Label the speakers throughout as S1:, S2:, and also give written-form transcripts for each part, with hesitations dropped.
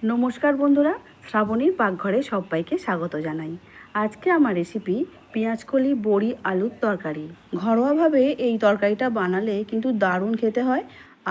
S1: নমস্কার বন্ধুরা, শ্রাবণীর পাকঘরে সবাইকে স্বাগত জানাই। আজকে আমার রেসিপি পেঁয়াজকলি বড়ি আলুর তরকারি। ঘরোয়াভাবে এই তরকারিটা বানালে কিন্তু দারুণ খেতে হয়।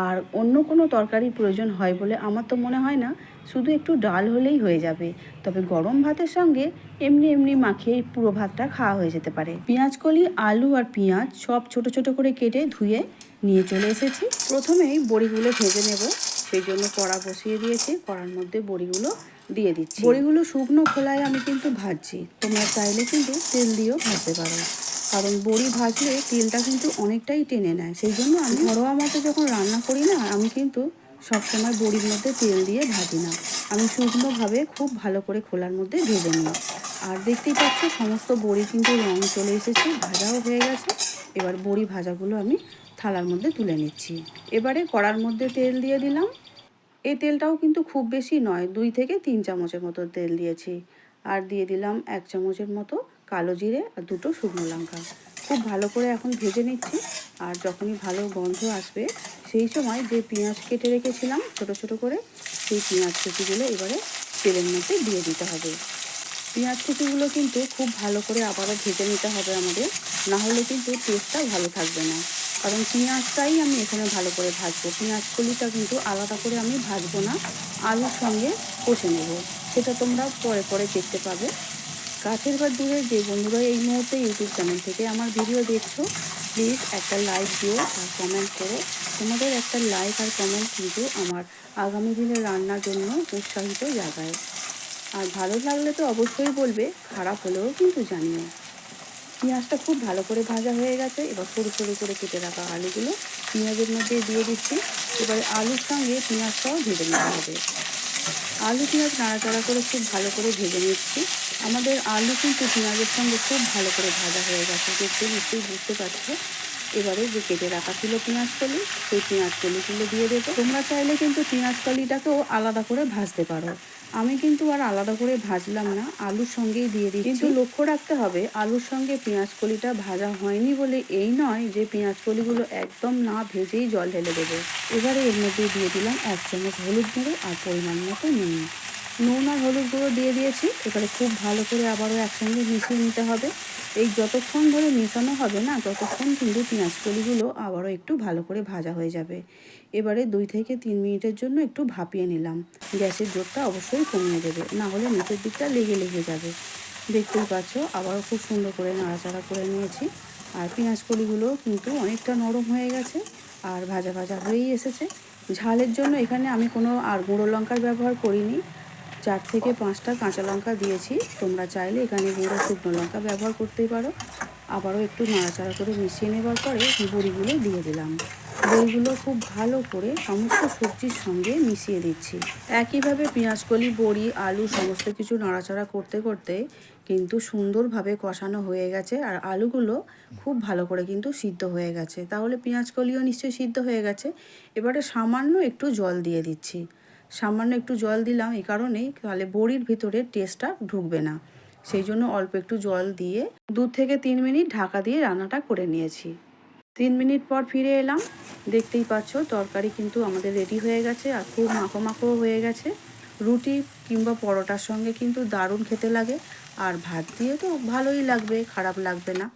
S1: আর অন্য কোনো তরকারির প্রয়োজন হয় বলে আমার তো মনে হয় না। শুধু একটু ডাল হলেই হয়ে যাবে। তবে গরম ভাতের সঙ্গে এমনি এমনি মাখিয়ে পুরো ভাতটা খাওয়া হয়ে যেতে পারে। পেঁয়াজকলি, আলু আর পেঁয়াজ সব ছোট ছোট করে কেটে ধুয়ে নিয়ে চলে এসেছি। প্রথমেই বড়িগুলো ভেজে নেব। সেই জন্য কড়া বসিয়ে দিয়েছি, কড়ার মধ্যে বড়িগুলো দিয়ে দিচ্ছি। বড়িগুলো শুকনো খোলায় আমি কিন্তু ভাজছি, তোমরা চাইলে কিন্তু তেল দিয়েও ভাজতে পারো, কারণ বড়ি ভাজলে তেলটা কিন্তু অনেকটাই টেনে নেয়। সেই জন্য আমি ঘরোয়া মতো যখন রান্না করি না, আমি কিন্তু সবসময় বড়ির মধ্যে তেল দিয়ে ভাজি না, আমি শুকনোভাবে খুব ভালো করে খোলার মধ্যে ভেজে নিই। আর দেখতেই পাচ্ছ সমস্ত বড়ি কিন্তু রং চলে এসেছে, ভাজাও হয়ে গেছে। এবার বড়ি ভাজাগুলো আমি থালার মধ্যে তুলে নিচ্ছি। এবারে কড়ার মধ্যে তেল দিয়ে দিলাম। এই তেলটাও কিন্তু খুব বেশি নয়, 2 থেকে 3 চামচের মতো তেল দিয়েছি। আর দিয়ে দিলাম 1 চামচের মতো কালো জিরে আর 2টো শুকনো লঙ্কা। খুব ভালো করে এখন ভেজে নিচ্ছি। আর যখনই ভালো গন্ধ আসবে, সেই সময় যে পেঁয়াজ কেটে রেখেছিলাম ছোট ছোট করে, সেই পেঁয়াজ কুচিগুলো এবারে তেলের মধ্যে দিয়ে দিতে হবে। পেঁয়াজ কুচিগুলো কিন্তু খুব ভালো করে আবারও ভেজে নিতে হবে আমাদের, না হলে কিন্তু টেস্টটা ভালো থাকবে না। কারণ পেঁয়াজটাই আমি এখানে ভালো করে ভাজবো, পেঁয়াজ কলিটা কিন্তু আলাদা করে আমি ভাজবো না, আলুর সঙ্গে কষে নেব। সেটা তোমরা পরে পরে দেখতে পাবে। কাছের বা দূরে যে বন্ধুরা এই মুহূর্তে ইউটিউব চ্যানেল থেকে আমার ভিডিও দেখছো, প্লিজ একটা লাইক দিও আর কমেন্ট করো। তোমাদের একটা লাইক আর কমেন্ট কিন্তু আমার আগামী দিনের রান্নার জন্য উৎসাহিত জাগায়। আর ভালো লাগলে তো অবশ্যই বলবে, খারাপ হলেও কিন্তু জানিও। পেঁয়াজটা খুব ভালো করে ভাজা হয়ে গেছে। এবার সরু সরু করে কেটে রাখা আলুগুলো পেঁয়াজের মধ্যে দিয়ে দিচ্ছি। এবারে আলুর সঙ্গে পেঁয়াজটাও ভেজে নিতে হবে। আলু পেঁয়াজ নাড়াচাড়া করে খুব ভালো করে ভেজে নিচ্ছি। আমাদের আলু কিন্তু পেঁয়াজের সঙ্গে খুব ভালো করে ভাজা হয়ে গেছে, দেখতে নিশ্চয়ই বুঝতে পারছো। এবারে যে কেটে রাখা ছিল পেঁয়াজ কলি, সেই পেঁয়াজ কলিগুলো দিয়ে দেবো। তোমরা চাইলে কিন্তু পেঁয়াজ কলিটাকেও আলাদা করে ভাজতে পারো, আমি কিন্তু আর আলাদা করে ভাজলাম না, আলুর সঙ্গেই দিয়ে দিই। কিন্তু লক্ষ্য রাখতে হবে, আলুর সঙ্গে পেঁয়াজ কলিটা ভাজা হয়নি বলে এই নয় যে পেঁয়াজ কলিগুলো একদম না ভেজেই জল ঢেলে দেবে। এবারে এর মধ্যে দিয়ে দিলাম 1 চামচ হলুদ গুঁড়ো আর পরিমাণ মতো নুন আর হলুদ গুঁড়ো দিয়ে দিয়েছি। এবারে খুব ভালো করে আবারও একসঙ্গে মিশিয়ে নিতে হবে। এই যতক্ষণ ধরে মেশানো হবে না, ততক্ষণ কিন্তু পেঁয়াজ কলিগুলো আবারও একটু ভালো করে ভাজা হয়ে যাবে। এবারে 2 থেকে 3 মিনিটের জন্য একটু ভাপিয়ে নিলাম। গ্যাসের জোরটা অবশ্যই কমিয়ে দেবে, না হলে নিচের দিকটা লেগে যাবে। দেখতেই পাচ্ছ আবারও খুব সুন্দর করে নাড়াচাড়া করে নিয়েছি। আর পেঁয়াজ কলিগুলো কিন্তু অনেকটা নরম হয়ে গেছে আর ভাজা ভাজা হয়েই এসেছে। ঝালের জন্য এখানে আমি কোনো আর গুঁড়ো লঙ্কার ব্যবহার করিনি, 4 থেকে 5টা কাঁচা লঙ্কা দিয়েছি। তোমরা চাইলে এখানে গুঁড়ো শুকনো লঙ্কা ব্যবহার করতেই পারো। আবারও একটু নাড়াচাড়া করে মিশিয়ে নেবার পরে বড়িগুলো দিয়ে দিলাম। বড়িগুলো খুব ভালো করে সমস্ত সবজির সঙ্গে মিশিয়ে দিচ্ছি। একইভাবে পেঁয়াজকলি, বড়ি, আলু সমস্ত কিছু নাড়াচাড়া করতে করতে কিন্তু সুন্দরভাবে কষানো হয়ে গেছে। আর আলুগুলো খুব ভালো করে কিন্তু সিদ্ধ হয়ে গেছে, তাহলে পেঁয়াজকলিও নিশ্চয়ই সিদ্ধ হয়ে গেছে। এবারে সামান্য একটু জল দিয়ে দিচ্ছি। সামান্য একটু জল দিলাম এই কারণেই, তাহলে বড়ির ভিতরে টেস্টটা ঢুকবে না। সেই জন্য অল্প একটু জল দিয়ে 2 থেকে 3 মিনিট ঢাকা দিয়ে রান্নাটা করে নিয়েছি। 3 মিনিট পর ফিরে এলাম। দেখতেই পাচ্ছ তরকারি কিন্তু আমাদের রেডি হয়ে গেছে আর খুব মাখো মাখো হয়ে গেছে। রুটি কিংবা পরোটার সঙ্গে কিন্তু দারুণ খেতে লাগে, আর ভাত দিয়ে তো ভালোই লাগবে, খারাপ লাগবে না।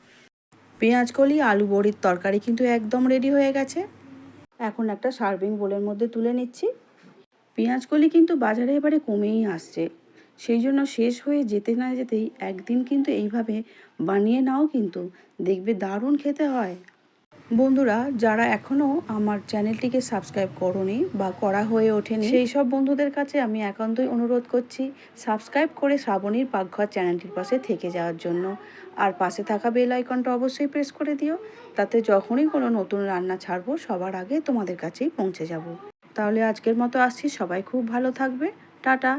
S1: পেঁয়াজকলি আলু বড়ির তরকারি কিন্তু একদম রেডি হয়ে গেছে। এখন একটা সার্ভিং বোলের মধ্যে তুলে নিচ্ছি। পেঁয়াজকলি কিন্তু বাজারে এবারে কমেই আসছে, সেই জন্য শেষ হয়ে যেতে না যেতেই একদিন কিন্তু এইভাবে বানিয়ে নাও, কিন্তু দেখবে দারুণ খেতে হয়। বন্ধুরা, যারা এখনও আমার চ্যানেলটিকে সাবস্ক্রাইব করোনি বা করা হয়ে ওঠেনি, সেই সব বন্ধুদের কাছে আমি একান্তই অনুরোধ করছি সাবস্ক্রাইব করে শ্রাবণীর পাকঘর চ্যানেলটির পাশে থেকে যাওয়ার জন্য। আর পাশে থাকা বেল আইকনটা অবশ্যই প্রেস করে দিও, তাতে যখনই কোনো নতুন রান্না ছাড়বো সবার আগে তোমাদের কাছেই পৌঁছে যাব। তাহলে আজকের মতো আসছি, সবাই খুব ভালো থাকবে, টাটা।